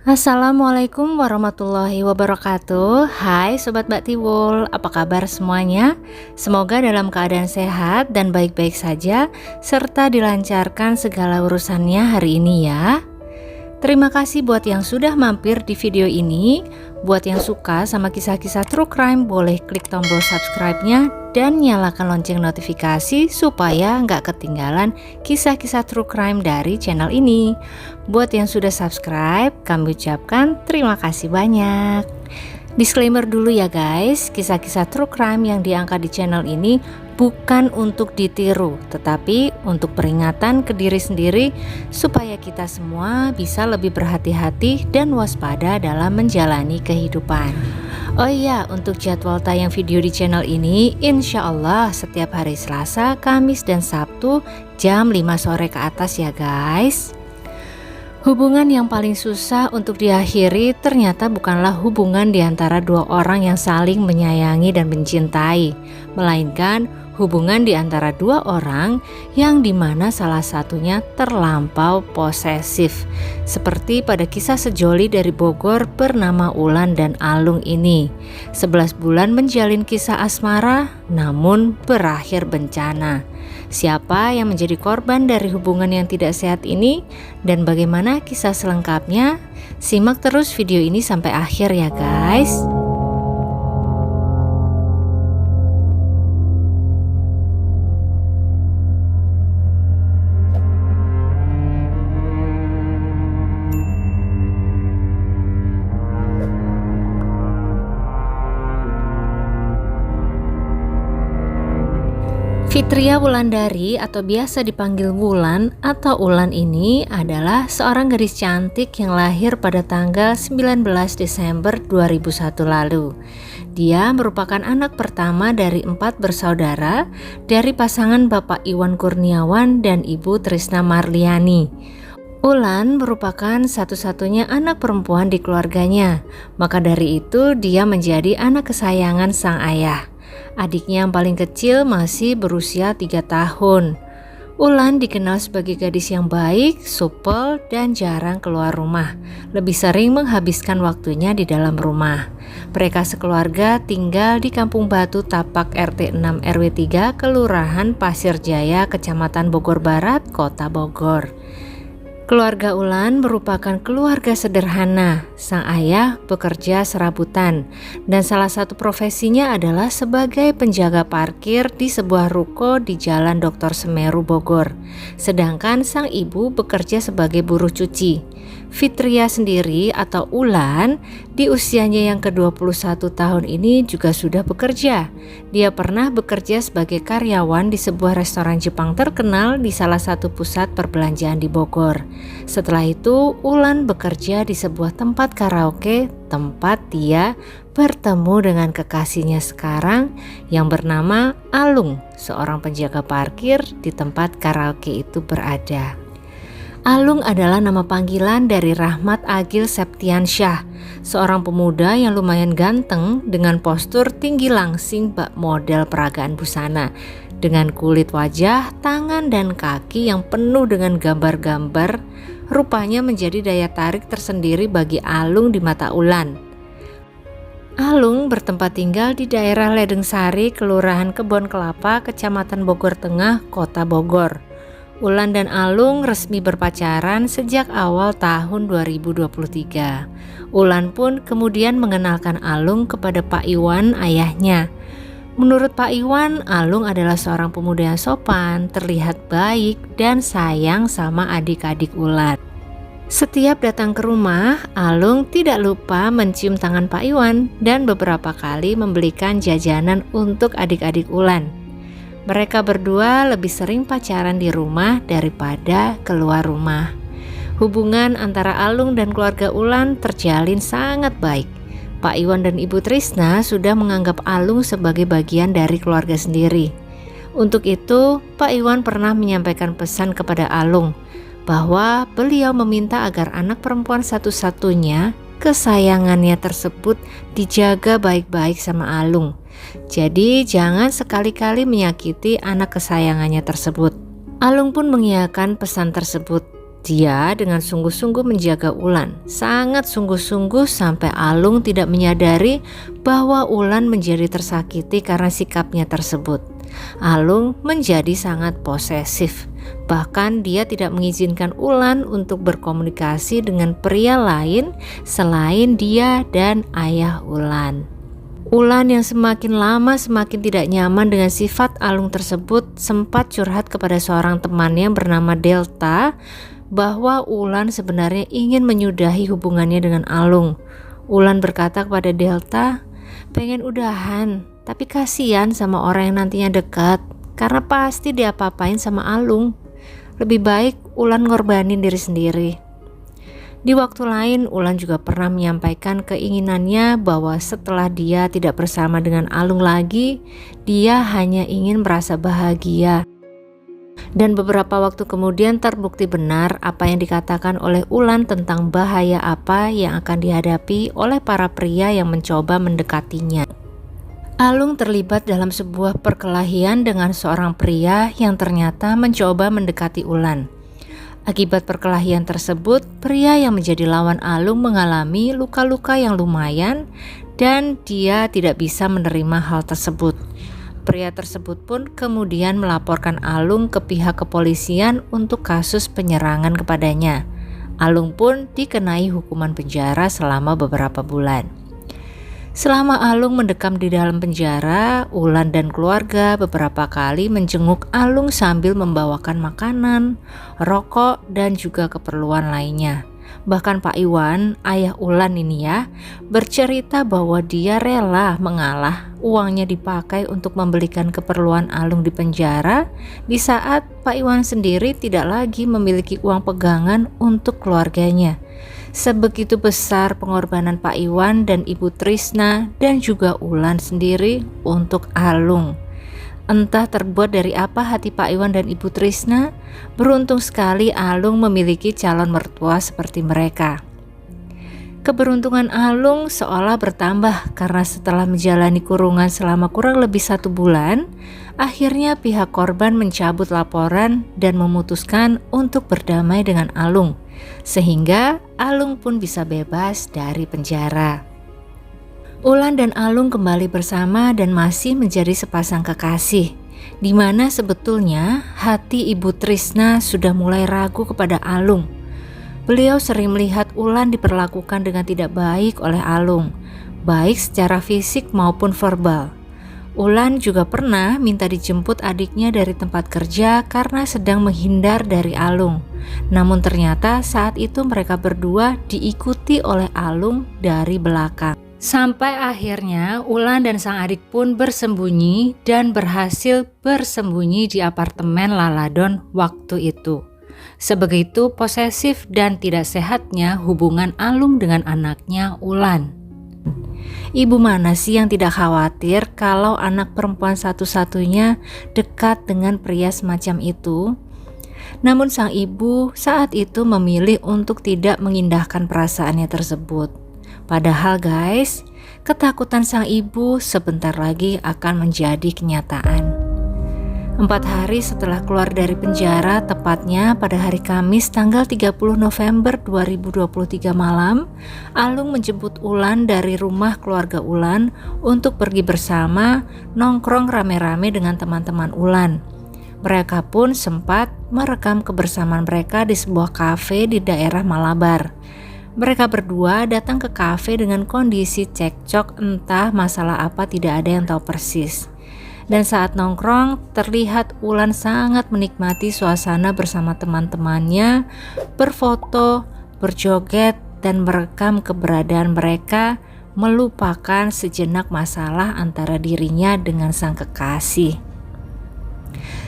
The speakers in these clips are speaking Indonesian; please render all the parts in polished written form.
Assalamualaikum warahmatullahi wabarakatuh. Hai Sobat Mbak Tiwul, apa kabar semuanya? Semoga dalam keadaan sehat dan baik-baik saja, serta dilancarkan segala urusannya hari ini ya. Terima kasih buat yang sudah mampir di video ini. Buat yang suka sama kisah-kisah true crime, boleh klik tombol subscribe-nya dan nyalakan lonceng notifikasi supaya nggak ketinggalan kisah-kisah true crime dari channel ini. Buat yang sudah subscribe, kami ucapkan terima kasih banyak. Disclaimer dulu ya guys, kisah-kisah true crime yang diangkat di channel ini bukan untuk ditiru, tetapi untuk peringatan ke diri sendiri supaya kita semua bisa lebih berhati-hati dan waspada dalam menjalani kehidupan. Oh iya, untuk jadwal tayang video di channel ini insya Allah setiap hari Selasa, Kamis, dan Sabtu jam 5 sore ke atas ya guys. Hubungan yang paling susah untuk diakhiri ternyata bukanlah hubungan di antara dua orang yang saling menyayangi dan mencintai, melainkan hubungan di antara dua orang yang dimana salah satunya terlampau posesif. Seperti pada kisah sejoli dari Bogor bernama Ulan dan Alung ini. 11 bulan menjalin kisah asmara namun berakhir bencana. Siapa yang menjadi korban dari hubungan yang tidak sehat ini dan bagaimana kisah selengkapnya? Simak terus video ini sampai akhir ya guys. Fitria Wulandari atau biasa dipanggil Wulan atau Ulan ini adalah seorang gadis cantik yang lahir pada tanggal 19 Desember 2001 lalu. Dia merupakan anak pertama dari 4 bersaudara dari pasangan Bapak Iwan Kurniawan dan Ibu Trisna Marliani. Ulan merupakan satu-satunya anak perempuan di keluarganya, maka dari itu dia menjadi anak kesayangan sang ayah. Adiknya yang paling kecil masih berusia 3 tahun. Ulan dikenal sebagai gadis yang baik, supel, dan jarang keluar rumah. Lebih sering menghabiskan waktunya di dalam rumah. Mereka sekeluarga tinggal di Kampung Batu Tapak RT 6 RW 3 Kelurahan Pasir Jaya, Kecamatan Bogor Barat, Kota Bogor. Keluarga Ulan merupakan keluarga sederhana. Sang ayah bekerja serabutan dan salah satu profesinya adalah sebagai penjaga parkir di sebuah ruko di Jalan Dr. Semeru Bogor. Sedangkan sang ibu bekerja sebagai buruh cuci. Fitria sendiri atau Ulan di usianya yang ke-21 tahun ini juga sudah bekerja. Dia pernah bekerja sebagai karyawan di sebuah restoran Jepang terkenal di salah satu pusat perbelanjaan di Bogor. Setelah itu Ulan bekerja di sebuah tempat karaoke, tempat dia bertemu dengan kekasihnya sekarang yang bernama Alung, seorang penjaga parkir di tempat karaoke itu berada. Alung adalah nama panggilan dari Rahmat Agil Septiansyah, seorang pemuda yang lumayan ganteng dengan postur tinggi langsing bak model peragaan busana, dengan kulit wajah, tangan, dan kaki yang penuh dengan gambar-gambar. Rupanya menjadi daya tarik tersendiri bagi Alung di mata Ulan. Alung bertempat tinggal di daerah Ledengsari, Kelurahan Kebon Kelapa, Kecamatan Bogor Tengah, Kota Bogor. Ulan dan Alung resmi berpacaran sejak awal tahun 2023. Ulan pun kemudian mengenalkan Alung kepada Pak Iwan, ayahnya. Menurut Pak Iwan, Alung adalah seorang pemuda yang sopan, terlihat baik, dan sayang sama adik-adik Ulan. Setiap datang ke rumah, Alung tidak lupa mencium tangan Pak Iwan dan beberapa kali membelikan jajanan untuk adik-adik Ulan. Mereka berdua lebih sering pacaran di rumah daripada keluar rumah. Hubungan antara Alung dan keluarga Ulan terjalin sangat baik. Pak Iwan dan Ibu Trisna sudah menganggap Alung sebagai bagian dari keluarga sendiri. Untuk itu, Pak Iwan pernah menyampaikan pesan kepada Alung bahwa beliau meminta agar anak perempuan satu-satunya kesayangannya tersebut dijaga baik-baik sama Alung. Jadi jangan sekali-kali menyakiti anak kesayangannya tersebut. Alung pun mengiyakan pesan tersebut. Dia dengan sungguh-sungguh menjaga Ulan, sangat sungguh-sungguh sampai Alung tidak menyadari bahwa Ulan menjadi tersakiti karena sikapnya tersebut. Alung menjadi sangat posesif, bahkan dia tidak mengizinkan Ulan untuk berkomunikasi dengan pria lain selain dia dan ayah Ulan. Ulan yang semakin lama semakin tidak nyaman dengan sifat Alung tersebut sempat curhat kepada seorang temannya bernama Delta bahwa Ulan sebenarnya ingin menyudahi hubungannya dengan Alung. Ulan berkata kepada Delta, pengen udahan, tapi kasihan sama orang yang nantinya dekat, karena pasti diapa-apain sama Alung. Lebih baik Ulan ngorbanin diri sendiri. Di waktu lain, Ulan juga pernah menyampaikan keinginannya bahwa setelah dia tidak bersama dengan Alung lagi, dia hanya ingin merasa bahagia. Dan beberapa waktu kemudian terbukti benar apa yang dikatakan oleh Ulan tentang bahaya apa yang akan dihadapi oleh para pria yang mencoba mendekatinya. Alung terlibat dalam sebuah perkelahian dengan seorang pria yang ternyata mencoba mendekati Ulan. Akibat perkelahian tersebut, pria yang menjadi lawan Alung mengalami luka-luka yang lumayan dan dia tidak bisa menerima hal tersebut. Pria tersebut pun kemudian melaporkan Alung ke pihak kepolisian untuk kasus penyerangan kepadanya. Alung pun dikenai hukuman penjara selama beberapa bulan. Selama Alung mendekam di dalam penjara, Ulan dan keluarga beberapa kali menjenguk Alung sambil membawakan makanan, rokok, dan juga keperluan lainnya. Bahkan Pak Iwan, ayah Ulan ini ya, bercerita bahwa dia rela mengalah uangnya dipakai untuk membelikan keperluan Alung di penjara di saat Pak Iwan sendiri tidak lagi memiliki uang pegangan untuk keluarganya. Sebegitu besar pengorbanan Pak Iwan dan Ibu Trisna dan juga Ulan sendiri untuk Alung. Entah terbuat dari apa hati Pak Iwan dan Ibu Trisna, beruntung sekali Alung memiliki calon mertua seperti mereka. Keberuntungan Alung seolah bertambah karena setelah menjalani kurungan selama kurang lebih 1 bulan, akhirnya pihak korban mencabut laporan dan memutuskan untuk berdamai dengan Alung, sehingga Alung pun bisa bebas dari penjara. Ulan dan Alung kembali bersama dan masih menjadi sepasang kekasih, di mana sebetulnya hati Ibu Trisna sudah mulai ragu kepada Alung. Beliau sering melihat Ulan diperlakukan dengan tidak baik oleh Alung, baik secara fisik maupun verbal. Ulan juga pernah minta dijemput adiknya dari tempat kerja karena sedang menghindar dari Alung. Namun ternyata saat itu mereka berdua diikuti oleh Alung dari belakang. Sampai akhirnya Ulan dan sang adik pun bersembunyi dan berhasil bersembunyi di apartemen Laladon waktu itu. Sebegitu posesif dan tidak sehatnya hubungan Alung dengan anaknya Ulan. Ibu mana sih yang tidak khawatir kalau anak perempuan satu-satunya dekat dengan pria semacam itu? Namun sang ibu saat itu memilih untuk tidak mengindahkan perasaannya tersebut. Padahal guys, ketakutan sang ibu sebentar lagi akan menjadi kenyataan. 4 hari setelah keluar dari penjara, tepatnya pada hari Kamis tanggal 30 November 2023 malam, Alung menjemput Ulan dari rumah keluarga Ulan untuk pergi bersama nongkrong rame-rame dengan teman-teman Ulan. Mereka pun sempat merekam kebersamaan mereka di sebuah kafe di daerah Malabar. Mereka berdua datang ke kafe dengan kondisi cekcok, entah masalah apa tidak ada yang tahu persis. Dan saat nongkrong, terlihat Ulan sangat menikmati suasana bersama teman-temannya, berfoto, berjoget, dan merekam keberadaan mereka, melupakan sejenak masalah antara dirinya dengan sang kekasih.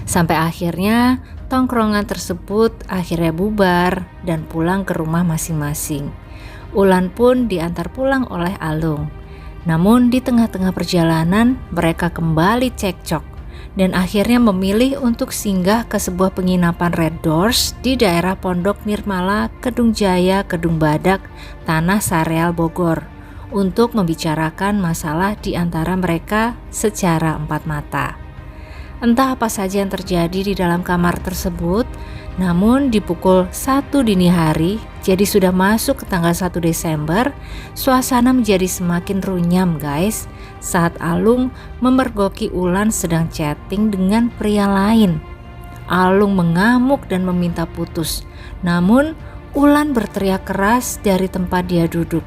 Sampai akhirnya tongkrongan tersebut akhirnya bubar dan pulang ke rumah masing-masing. Ulan pun diantar pulang oleh Alung. Namun di tengah-tengah perjalanan mereka kembali cekcok dan akhirnya memilih untuk singgah ke sebuah penginapan Red Doors di daerah Pondok Nirmala, Kedung Jaya, Kedung Badak, Tanah Sareal, Bogor untuk membicarakan masalah di antara mereka secara empat mata. Entah apa saja yang terjadi di dalam kamar tersebut, Namun di pukul 1 dini hari, jadi sudah masuk ke tanggal 1 Desember, suasana menjadi semakin runyam guys, saat Alung memergoki Ulan sedang chatting dengan pria lain. Alung mengamuk dan meminta putus, namun Ulan berteriak keras dari tempat dia duduk.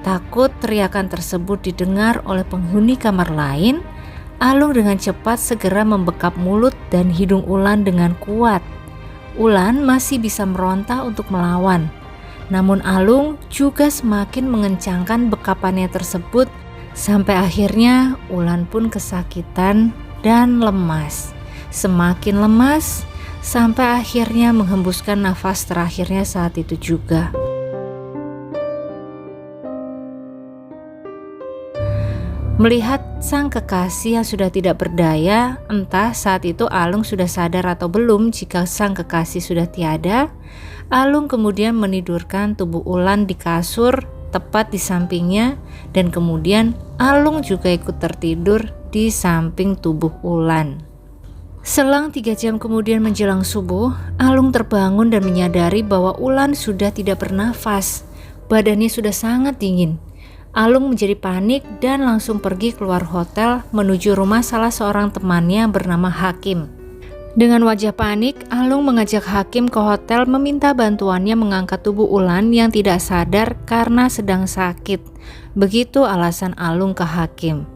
Takut teriakan tersebut didengar oleh penghuni kamar lain, Alung dengan cepat segera membekap mulut dan hidung Ulan dengan kuat. Ulan masih bisa meronta untuk melawan, namun Alung juga semakin mengencangkan bekapannya tersebut sampai akhirnya Ulan pun kesakitan dan lemas. Semakin lemas sampai akhirnya menghembuskan nafas terakhirnya saat itu juga. Melihat sang kekasih yang sudah tidak berdaya, entah saat itu Alung sudah sadar atau belum jika sang kekasih sudah tiada, Alung kemudian menidurkan tubuh Ulan di kasur tepat di sampingnya, dan kemudian Alung juga ikut tertidur di samping tubuh Ulan. Selang 3 jam kemudian menjelang subuh, Alung terbangun dan menyadari bahwa Ulan sudah tidak bernafas. Badannya sudah sangat dingin. Alung menjadi panik dan langsung pergi keluar hotel menuju rumah salah seorang temannya bernama Hakim. Dengan wajah panik, Alung mengajak Hakim ke hotel meminta bantuannya mengangkat tubuh Ulan yang tidak sadar karena sedang sakit. Begitu alasan Alung ke Hakim.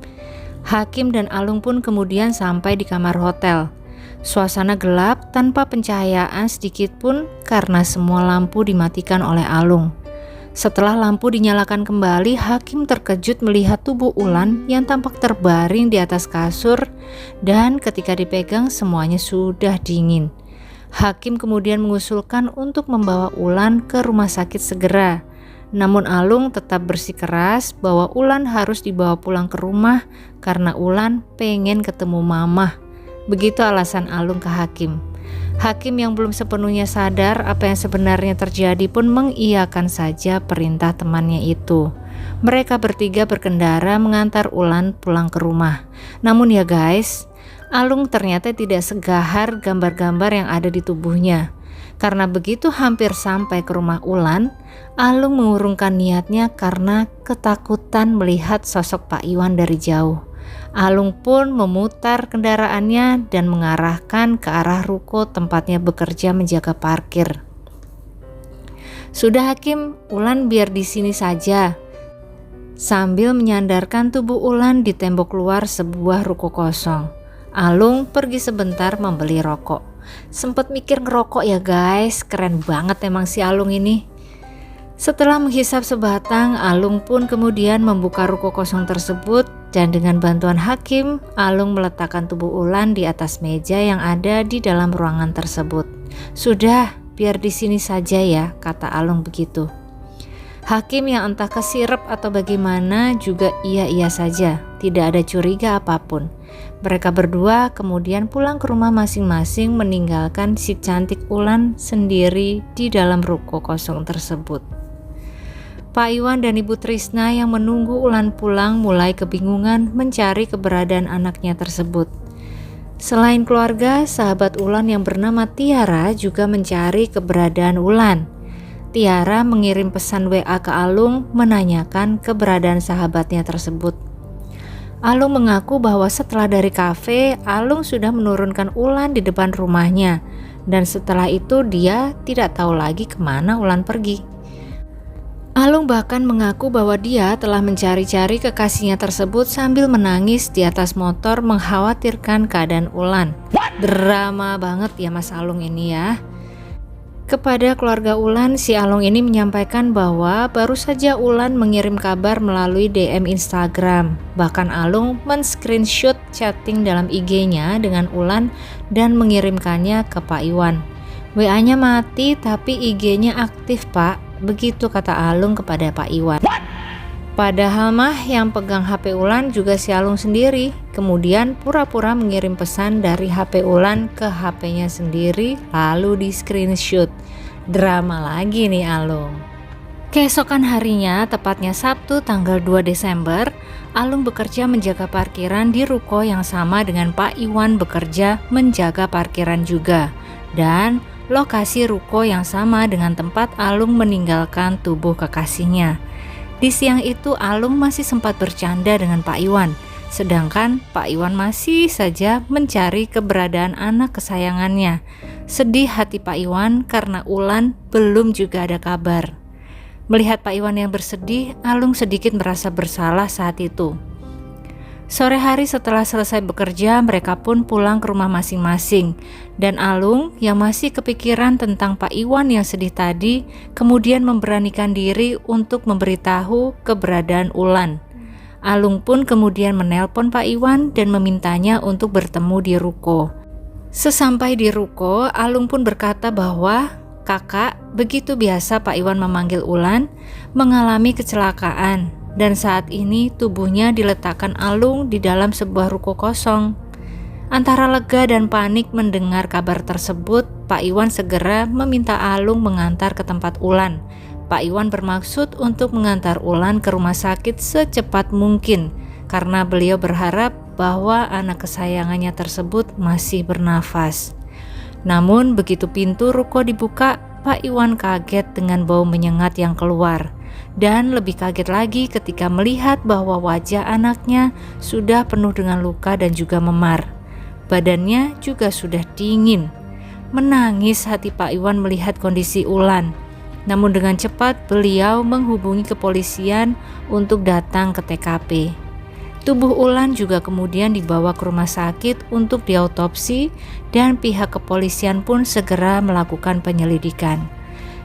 Hakim dan Alung pun kemudian sampai di kamar hotel. Suasana gelap tanpa pencahayaan sedikit pun karena semua lampu dimatikan oleh Alung. Setelah lampu dinyalakan kembali, Hakim terkejut melihat tubuh Ulan yang tampak terbaring di atas kasur, dan ketika dipegang semuanya sudah dingin. Hakim kemudian mengusulkan untuk membawa Ulan ke rumah sakit segera. Namun Alung tetap bersikeras bahwa Ulan harus dibawa pulang ke rumah karena Ulan pengen ketemu mamah. Begitu alasan Alung ke Hakim. Hakim yang belum sepenuhnya sadar apa yang sebenarnya terjadi pun mengiyakan saja perintah temannya itu. Mereka bertiga berkendara mengantar Ulan pulang ke rumah. Namun ya guys, Alung ternyata tidak segahar gambar-gambar yang ada di tubuhnya. Karena begitu hampir sampai ke rumah Ulan, Alung mengurungkan niatnya karena ketakutan melihat sosok Pak Iwan dari jauh. Alung pun memutar kendaraannya dan mengarahkan ke arah ruko tempatnya bekerja menjaga parkir. "Sudah Hakim, Ulan biar di sini saja." Sambil menyandarkan tubuh Ulan di tembok luar sebuah ruko kosong, Alung pergi sebentar membeli rokok. Sempet mikir ngerokok ya guys, keren banget emang si Alung ini. Setelah menghisap sebatang, Alung pun kemudian membuka ruko kosong tersebut, dan dengan bantuan Hakim, Alung meletakkan tubuh Ulan di atas meja yang ada di dalam ruangan tersebut. "Sudah, biar di sini saja ya," kata Alung begitu. Hakim yang entah kesirep atau bagaimana juga iya-iya saja, tidak ada curiga apapun. Mereka berdua kemudian pulang ke rumah masing-masing meninggalkan si cantik Ulan sendiri di dalam ruko kosong tersebut. Pak Iwan dan Ibu Trisna yang menunggu Ulan pulang mulai kebingungan mencari keberadaan anaknya tersebut. Selain keluarga, sahabat Ulan yang bernama Tiara juga mencari keberadaan Ulan. Tiara mengirim pesan WA ke Alung menanyakan keberadaan sahabatnya tersebut. Alung mengaku bahwa setelah dari kafe, Alung sudah menurunkan Ulan di depan rumahnya, dan setelah itu dia tidak tahu lagi kemana Ulan pergi. Alung bahkan mengaku bahwa dia telah mencari-cari kekasihnya tersebut sambil menangis di atas motor mengkhawatirkan keadaan Ulan. Drama banget ya Mas Alung ini ya. Kepada keluarga Ulan, si Alung ini menyampaikan bahwa baru saja Ulan mengirim kabar melalui DM Instagram. Bahkan Alung men-screenshot chatting dalam IG-nya dengan Ulan dan mengirimkannya ke Pak Iwan. WA-nya mati tapi IG-nya aktif Pak. Begitu kata Alung kepada Pak Iwan. Padahal mah yang pegang HP Ulan juga si Alung sendiri. Kemudian pura-pura mengirim pesan dari HP Ulan ke HP-nya sendiri lalu di screenshot. Drama lagi nih Alung. Keesokan harinya, tepatnya Sabtu tanggal 2 Desember, Alung bekerja menjaga parkiran di ruko yang sama dengan Pak Iwan bekerja menjaga parkiran juga. Dan lokasi ruko yang sama dengan tempat Alung meninggalkan tubuh kekasihnya. Di siang itu Alung masih sempat bercanda dengan Pak Iwan, sedangkan Pak Iwan masih saja mencari keberadaan anak kesayangannya. Sedih hati Pak Iwan karena Ulan belum juga ada kabar. Melihat Pak Iwan yang bersedih, Alung sedikit merasa bersalah saat itu. Sore hari setelah selesai bekerja, mereka pun pulang ke rumah masing-masing. Dan Alung yang masih kepikiran tentang Pak Iwan yang sedih tadi, kemudian memberanikan diri untuk memberitahu keberadaan Ulan. Alung pun kemudian menelpon Pak Iwan dan memintanya untuk bertemu di ruko. Sesampai di ruko, Alung pun berkata bahwa kakak, begitu biasa Pak Iwan memanggil Ulan, mengalami kecelakaan. Dan saat ini tubuhnya diletakkan Alung di dalam sebuah ruko kosong. Antara lega dan panik mendengar kabar tersebut, Pak Iwan segera meminta Alung mengantar ke tempat Ulan. Pak Iwan bermaksud untuk mengantar Ulan ke rumah sakit secepat mungkin karena beliau berharap bahwa anak kesayangannya tersebut masih bernafas. Namun begitu pintu ruko dibuka, Pak Iwan kaget dengan bau menyengat yang keluar. Dan lebih kaget lagi ketika melihat bahwa wajah anaknya sudah penuh dengan luka dan juga memar. Badannya juga sudah dingin. Menangis hati Pak Iwan melihat kondisi Ulan. Namun dengan cepat beliau menghubungi kepolisian untuk datang ke TKP. Tubuh Ulan juga kemudian dibawa ke rumah sakit untuk diautopsi dan pihak kepolisian pun segera melakukan penyelidikan.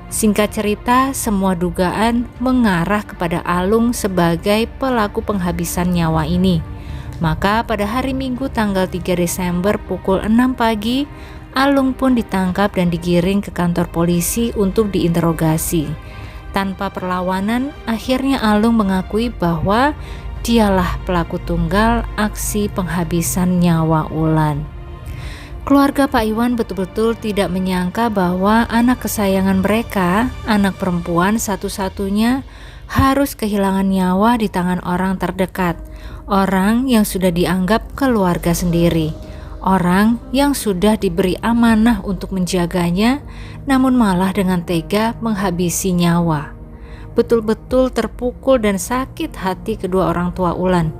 Singkat cerita, semua dugaan mengarah kepada Alung sebagai pelaku penghabisan nyawa ini. Maka pada hari Minggu tanggal 3 Desember pukul 6 pagi, Alung pun ditangkap dan digiring ke kantor polisi untuk diinterogasi. Tanpa perlawanan, akhirnya Alung mengakui bahwa dialah pelaku tunggal aksi penghabisan nyawa Ulan. Keluarga Pak Iwan betul-betul tidak menyangka bahwa anak kesayangan mereka, anak perempuan satu-satunya, harus kehilangan nyawa di tangan orang terdekat, orang yang sudah dianggap keluarga sendiri, orang yang sudah diberi amanah untuk menjaganya, namun malah dengan tega menghabisi nyawa. Betul-betul terpukul dan sakit hati kedua orang tua Ulan.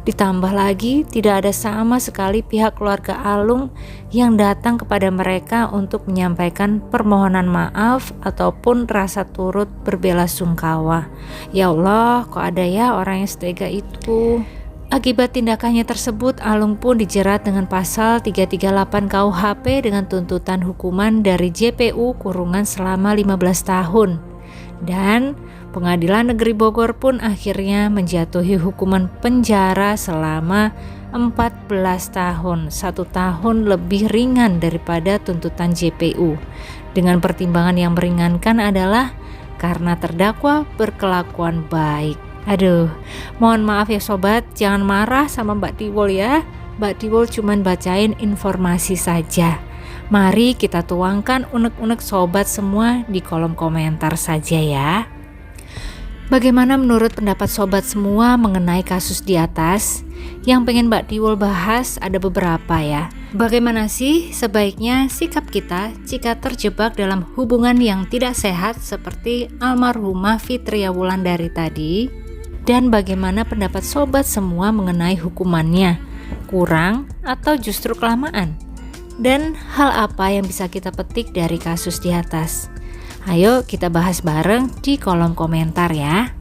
Ditambah lagi tidak ada sama sekali pihak keluarga Alung yang datang kepada mereka untuk menyampaikan permohonan maaf ataupun rasa turut berbelasungkawa. Ya Allah, kok ada ya orang yang setega itu? Akibat tindakannya tersebut, Alung pun dijerat dengan pasal 338 KUHP dengan tuntutan hukuman dari JPU kurungan selama 15 tahun. Dan Pengadilan Negeri Bogor pun akhirnya menjatuhi hukuman penjara selama 14 tahun, 1 tahun lebih ringan daripada tuntutan JPU. Dengan pertimbangan yang meringankan adalah karena terdakwa berkelakuan baik. Aduh, mohon maaf ya sobat, jangan marah sama Mbak Tiwul ya. Mbak Tiwul cuman bacain informasi saja. Mari kita tuangkan unek-unek sobat semua di kolom komentar saja ya. Bagaimana menurut pendapat sobat semua mengenai kasus di atas? Yang pengen Mbak Tiwul bahas ada beberapa ya. Bagaimana sih sebaiknya sikap kita jika terjebak dalam hubungan yang tidak sehat seperti almarhumah Fitria Wulandari tadi? Dan bagaimana pendapat sobat semua mengenai hukumannya? Kurang atau justru kelamaan? Dan hal apa yang bisa kita petik dari kasus di atas? Ayo kita bahas bareng di kolom komentar ya.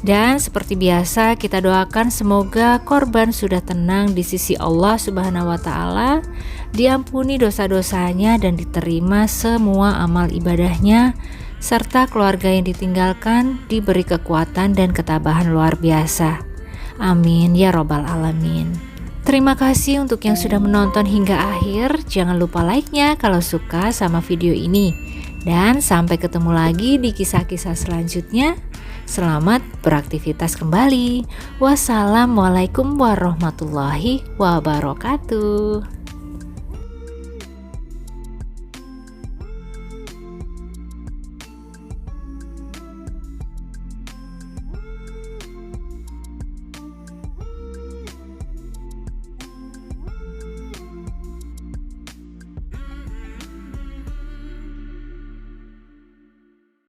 Dan seperti biasa kita doakan semoga korban sudah tenang di sisi Allah Subhanahu wa Ta'ala, diampuni dosa-dosanya dan diterima semua amal ibadahnya, serta keluarga yang ditinggalkan diberi kekuatan dan ketabahan luar biasa. Amin ya robbal alamin. Terima kasih untuk yang sudah menonton hingga akhir. Jangan lupa like-nya kalau suka sama video ini. Dan sampai ketemu lagi di kisah-kisah selanjutnya. Selamat beraktivitas kembali. Wassalamualaikum warahmatullahi wabarakatuh.